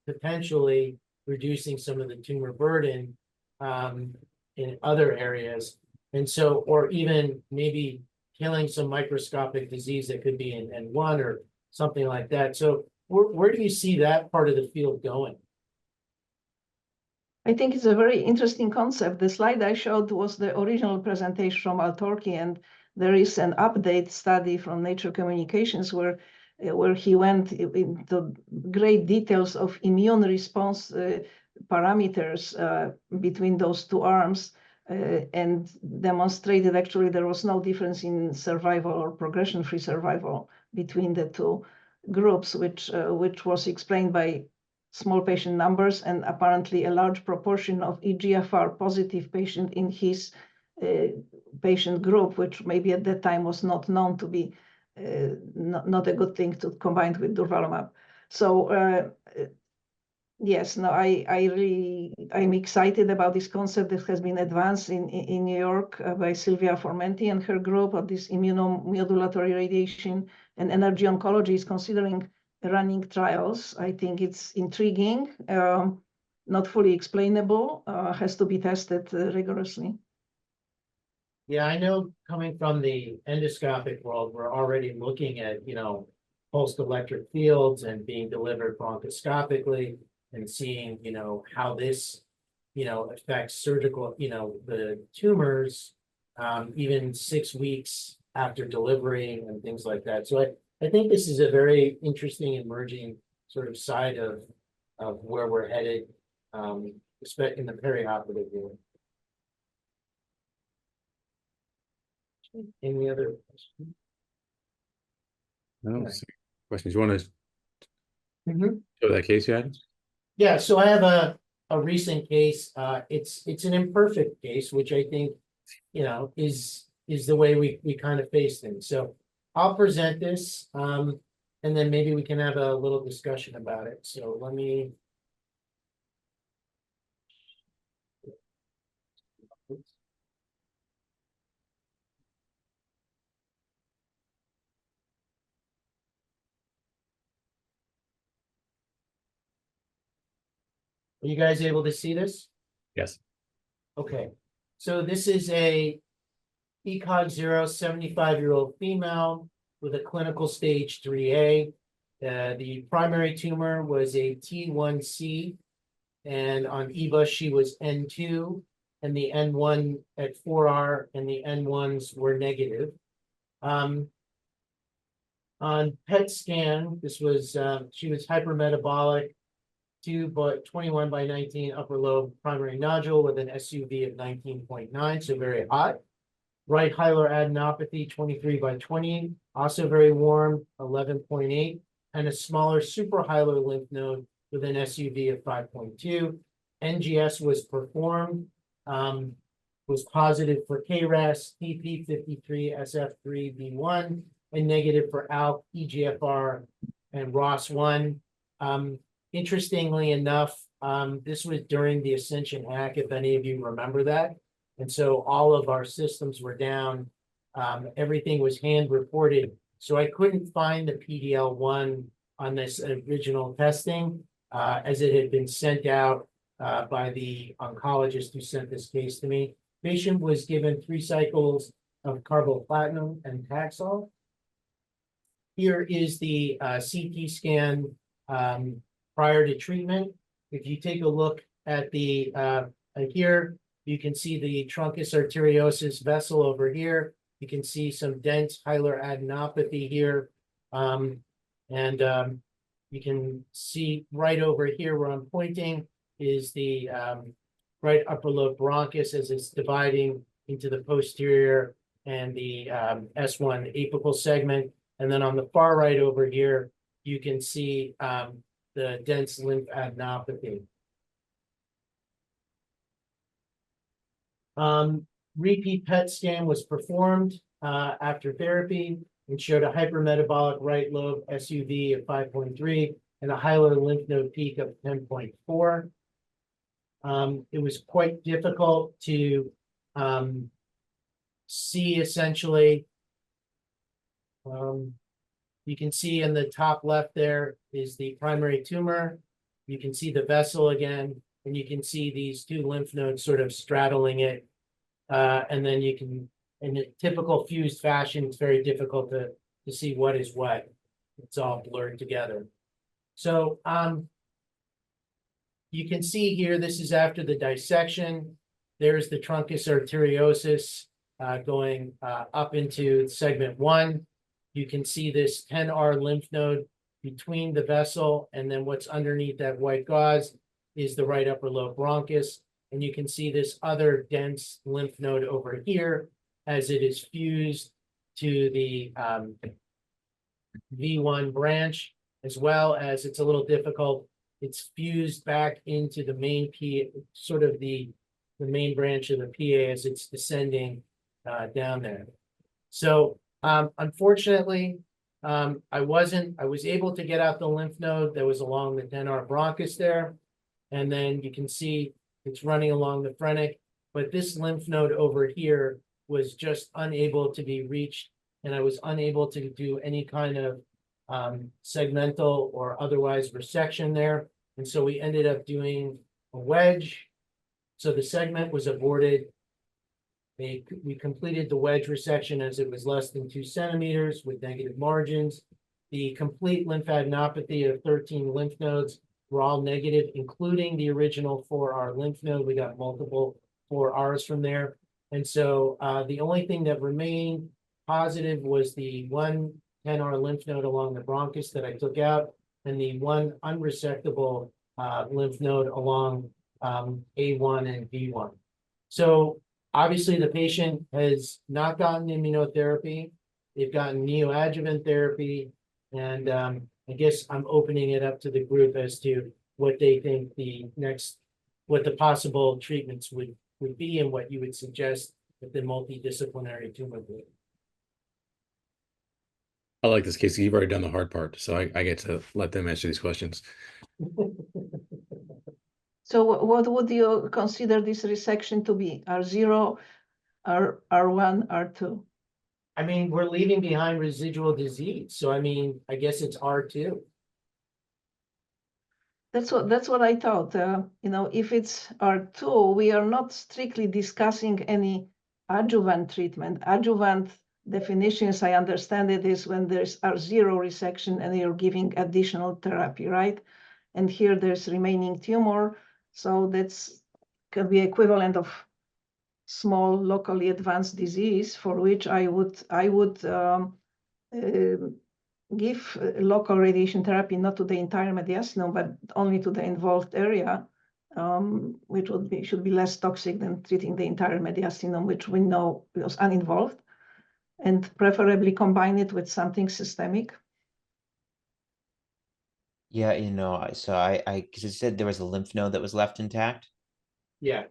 potentially reducing some of the tumor burden in other areas. And so, or even maybe killing some microscopic disease that could be in N1 or something like that. So where do you see that part of the field going?
I think it's a very interesting concept. The slide I showed was the original presentation from Altorki, and there is an update study from Nature Communications where he went into great details of immune response parameters between those two arms and demonstrated actually there was no difference in survival or progression-free survival between the two groups, which was explained by small patient numbers and apparently a large proportion of EGFR positive patient in his patient group, which maybe at that time was not known to be not a good thing to combine with durvalumab. So yes, no, I'm excited about this concept that has been advanced in New York by Silvia Formenti and her group of this immunomodulatory radiation, and energy oncology is considering running trials. I think it's intriguing, not fully explainable, has to be tested rigorously.
Yeah, I know coming from the endoscopic world, we're already looking at, pulsed electric fields and being delivered bronchoscopically and seeing, how this, affects surgical, the tumors, even 6 weeks after delivery and things like that. So I think this is a very interesting emerging sort of side of where we're headed, especially in the perioperative room. Any other questions?
No,
Right.
questions? You want to
Mhm.
show that case you had?
Yeah, so I have a recent case. It's an imperfect case, which I think, is the way we kind of face things. So I'll present this, and then maybe we can have a little discussion about it. So let me. Are you guys able to see this?
Yes.
Okay, so this is a ECOG 0 75-year-old female with a clinical stage 3A. The primary tumor was a T1C, and on EBA she was N2. and the N1 at 4R, and the N1s were negative. On PET scan, this was she was hypermetabolic, 21 by 19 upper lobe primary nodule with an SUV of 19.9, so very hot. Right hilar adenopathy, 23 by 20, also very warm, 11.8, and a smaller suprahilar lymph node with an SUV of 5.2. NGS was performed, was positive for KRAS, TP53, SF3B1, and negative for ALK, EGFR, and ROS1. Interestingly enough, this was during the Ascension hack, if any of you remember that. And so all of our systems were down. Everything was hand reported. So I couldn't find the PDL1 on this original testing as it had been sent out by the oncologist who sent this case to me. Patient was given 3 cycles of carboplatin and Taxol. Here is the CT scan prior to treatment. If you take a look at the here, you can see the truncus arteriosus vessel over here. You can see some dense hilar adenopathy here. You can see right over here where I'm pointing is the right upper lobe bronchus as it's dividing into the posterior and the S1 apical segment. And then on the far right over here, you can see the dense lymph adenopathy. Repeat PET scan was performed after therapy and showed a hypermetabolic right lobe SUV of 5.3 and a hilar lymph node peak of 10.4. It was quite difficult to see essentially. You can see in the top left there is the primary tumor. You can see the vessel again, and you can see these 2 lymph nodes sort of straddling it. And then you can, in a typical fused fashion, it's very difficult to see what is what. It's all blurred together. So you can see here, this is after the dissection. There's the truncus arteriosus going up into segment 1. You can see this 10R lymph node between the vessel, and then what's underneath that white gauze is the right upper lobe bronchus. And you can see this other dense lymph node over here as it is fused to the V1 branch, as well as it's a little difficult. It's fused back into the main P, sort of the main branch of the PA as it's descending down there. So unfortunately, I was able to get out the lymph node that was along the 10R bronchus there. And then you can see it's running along the phrenic, but this lymph node over here was just unable to be reached. And I was unable to do any kind of segmental or otherwise resection there. And so we ended up doing a wedge. So the segment was aborted. We completed the wedge resection as it was less than 2 centimeters with negative margins. The complete lymphadenopathy of 13 lymph nodes were all negative, including the original 4R lymph node. We got multiple 4Rs from there. And so the only thing that remained positive was the 1 10R lymph node along the bronchus that I took out, and the 1 unresectable lymph node along A1 and B1. So obviously the patient has not gotten immunotherapy. They've gotten neoadjuvant therapy. And I guess I'm opening it up to the group as to what they think what the possible treatments would be and what you would suggest with the multidisciplinary tumor group.
I like this, Casey. You've already done the hard part, so I get to let them answer these questions.
So what would you consider this resection to be? R0, R1, R2?
I mean, we're leaving behind residual disease. So, I mean, I guess it's R2.
That's what I thought. If it's R2, we are not strictly discussing any adjuvant treatment. Adjuvant definition, as I understand it, is when there's R0 resection and you're giving additional therapy, right? And here there's remaining tumor. So that's could be equivalent of small locally advanced disease for which I would give local radiation therapy not to the entire mediastinum but only to the involved area, which should be less toxic than treating the entire mediastinum, which we know was uninvolved, and preferably combine it with something systemic.
Yeah, so because it said there was a lymph node that was left intact.
Yeah,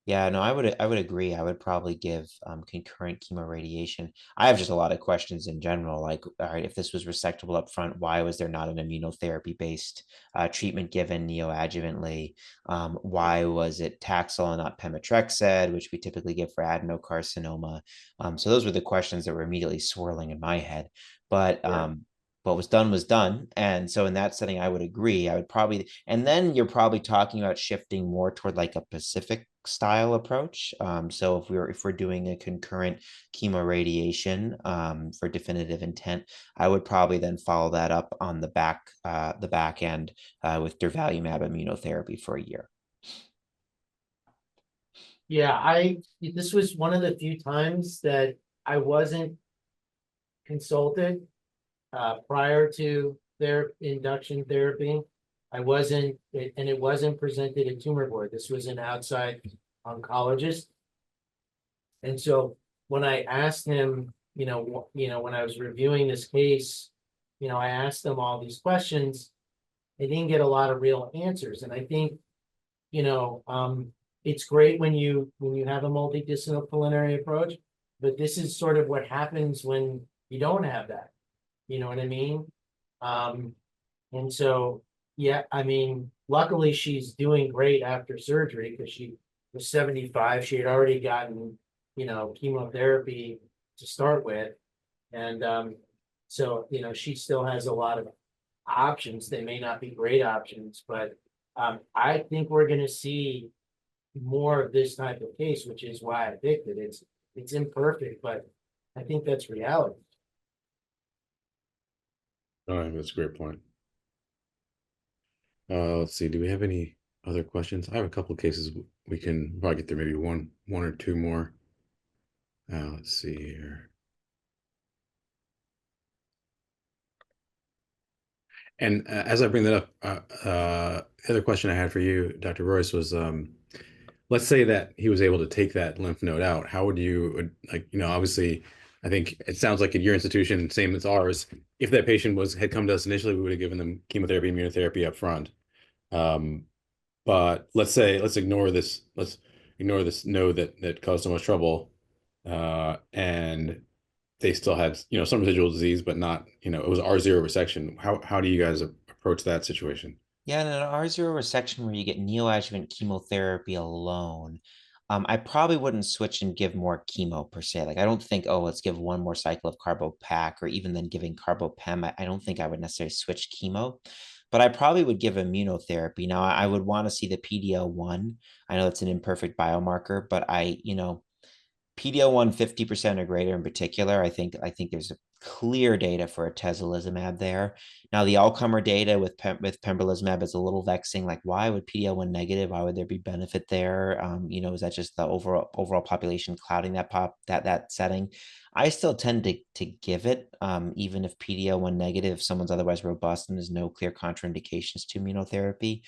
Yeah, no, I would agree. I would probably give concurrent chemoradiation. I have just a lot of questions in general, like, all right, if this was resectable up front, why was there not an immunotherapy-based treatment given neoadjuvantly? Why was it Taxol and not pemetrexed, which we typically give for adenocarcinoma? So those were the questions that were immediately swirling in my head. But
Yeah.
what was done. And so in that setting, I would agree. I would probably, and then you're probably talking about shifting more toward like a Pacific style approach. So if we're doing a concurrent chemoradiation for definitive intent, I would probably then follow that up on the back end with durvalumab immunotherapy for a year.
Yeah, this was one of the few times that I wasn't consulted prior to their induction therapy. It wasn't presented at tumor board. This was an outside oncologist. And so when I asked him, when I was reviewing this case, I asked them all these questions. I didn't get a lot of real answers. And I think, it's great when you have a multidisciplinary approach, but this is sort of what happens when you don't have that. You know what I mean? And so, yeah, I mean, luckily she's doing great after surgery because she was 75. She had already gotten, chemotherapy to start with. And so, she still has a lot of options. They may not be great options, but I think we're going to see more of this type of case, which is why I picked it. It's imperfect, but I think that's reality.
Oh, that's a great point. Let's see. Do we have any other questions? I have a couple of cases we can probably get through. Maybe one or two more. Let's see here. And as I bring that up, the other question I had for you, Dr. Royce, was let's say that he was able to take that lymph node out. How would you, obviously, I think it sounds like at your institution, same as ours, if that patient had come to us initially, we would have given them chemotherapy, immunotherapy up front. But let's ignore this node that caused so much trouble, and they still had some residual disease, but not it was R0 resection. How do you guys approach that situation?
Yeah, in an R0 resection where you get neoadjuvant chemotherapy alone, I probably wouldn't switch and give more chemo per se. Like I don't think, oh, let's give one more cycle of carbopac or even then giving carbopem. I don't think I would necessarily switch chemo, but I probably would give immunotherapy. Now I would want to see the PD-L1. I know it's an imperfect biomarker, but PD-L1 50% or greater in particular, I think there's a clear data for atezolizumab there. Now the all-comer data with pembrolizumab is a little vexing. Like, why would PD-L1 negative? Why would there be benefit there? Is that just the overall population clouding that setting? I still tend to give it, even if PD-L1 negative, if someone's otherwise robust and there's no clear contraindications to immunotherapy.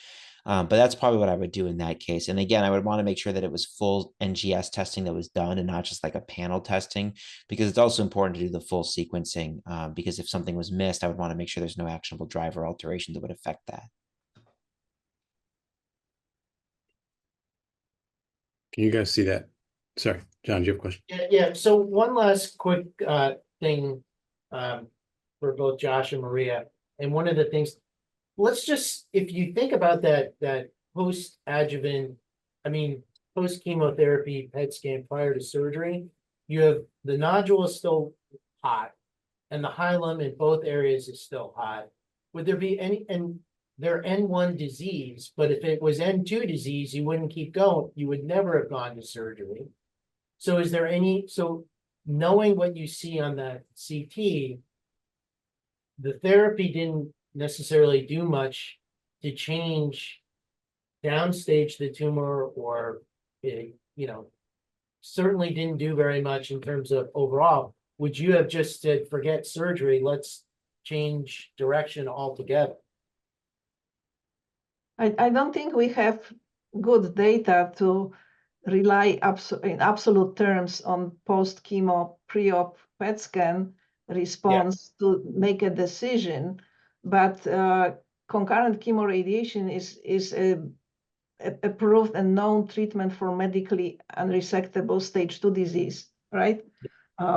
But that's probably what I would do in that case. And again, I would want to make sure that it was full NGS testing that was done and not just like a panel testing, because it's also important to do the full sequencing. Because if something was missed, I would want to make sure there's no actionable driver alteration that would affect that.
Can you guys see that? Sorry, John, do you have a question?
Yeah. So one last quick thing for both Josh and Maria. And one of the things, if you think about that post-adjuvant, post-chemotherapy PET scan prior to surgery, you have the nodule is still hot and the hilum in both areas is still hot. Would there be and they're N1 disease, but if it was N2 disease, you wouldn't keep going. You would never have gone to surgery. So knowing what you see on that CT, the therapy didn't necessarily do much to change downstage the tumor or certainly didn't do very much in terms of overall. Would you have just said, forget surgery, let's change direction altogether?
I don't think we have good data to rely in absolute terms on post-chemo, pre-op PET scan response to make a decision. But concurrent chemoradiation is a approved and known treatment for medically unresectable stage 2 disease, right?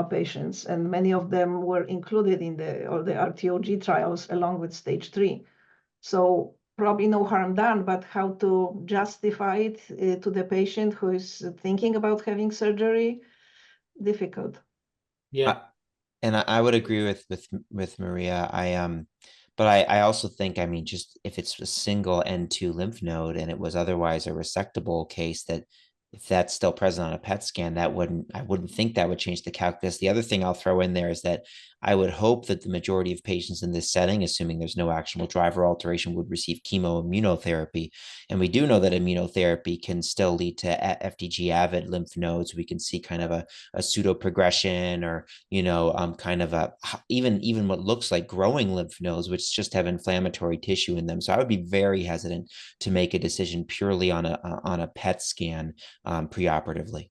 Patients, and many of them were included in the RTOG trials along with stage 3. So probably no harm done, but how to justify it to the patient who is thinking about having surgery, difficult.
Yeah.
And I would agree with Maria. But I also think, I mean, just if it's a single N2 lymph node and it was otherwise a resectable case, that if that's still present on a PET scan, I wouldn't think that would change the calculus. The other thing I'll throw in there is that I would hope that the majority of patients in this setting, assuming there's no actionable driver alteration, would receive chemoimmunotherapy. And we do know that immunotherapy can still lead to FDG avid lymph nodes. We can see kind of a pseudo progression, or kind of a even what looks like growing lymph nodes, which just have inflammatory tissue in them. So I would be very hesitant to make a decision purely on a PET scan preoperatively.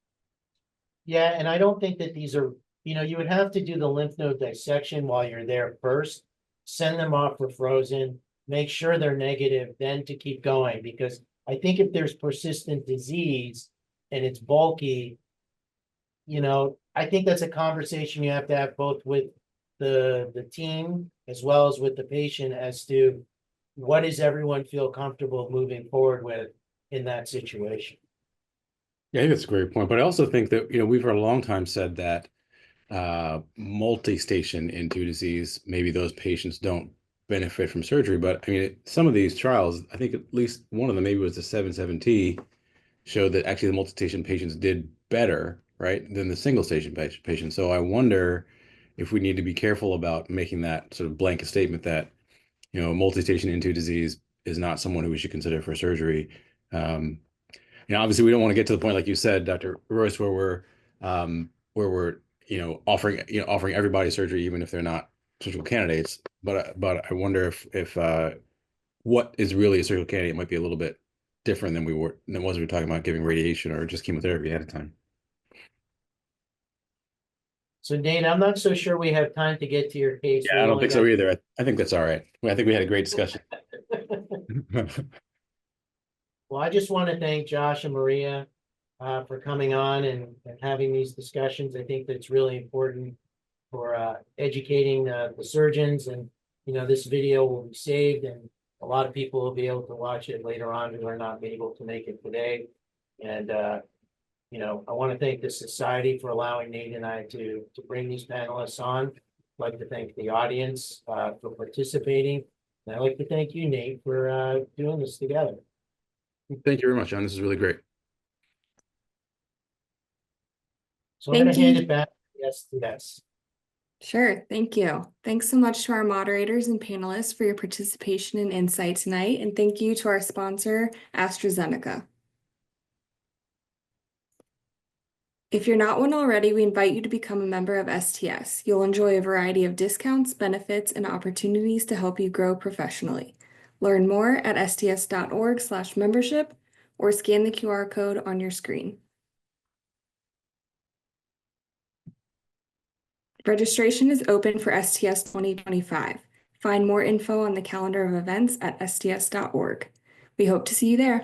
Yeah, and I don't think that these are, you would have to do the lymph node dissection while you're there first, send them off for frozen, make sure they're negative, then to keep going. Because I think if there's persistent disease and it's bulky, I think that's a conversation you have to have both with the team as well as with the patient as to what does everyone feel comfortable moving forward with in that situation.
Yeah, I think that's a great point. But I also think that, we've for a long time said that multi-station N2 disease, maybe those patients don't benefit from surgery. But I mean, some of these trials, I think at least one of them, maybe was the 77T, showed that actually the multi-station patients did better, right, than the single station patients. So I wonder if we need to be careful about making that sort of blanket statement that, multi-station N2 disease is not someone who we should consider for surgery. Obviously we don't want to get to the point, like you said, Dr. Royce, where we're offering everybody surgery, even if they're not surgical candidates. But I wonder if what is really a surgical candidate might be a little bit different than we were talking about giving radiation or just chemotherapy ahead of time.
So Nate, I'm not so sure we have time to get to your case.
Yeah, I don't think so either. I think that's all right. I think we had a great discussion.
Well, I just want to thank Josh and Maria for coming on and having these discussions. I think that's really important for educating the surgeons, and this video will be saved and a lot of people will be able to watch it later on who are not able to make it today. And I want to thank the society for allowing Nate and I to bring these panelists on. I'd like to thank the audience for participating. And I'd like to thank you, Nate, for doing this together.
Thank you very much, John. This is really great.
So I'm going to hand it back to STS.
Sure, thank you. Thanks so much to our moderators and panelists for your participation and insight tonight, and thank you to our sponsor, AstraZeneca. If you're not one already, we invite you to become a member of STS. You'll enjoy a variety of discounts, benefits, and opportunities to help you grow professionally. Learn more at sts.org/membership or scan the QR code on your screen. Registration is open for STS 2025. Find more info on the calendar of events at sts.org. We hope to see you there.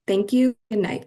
Thank you. Good night.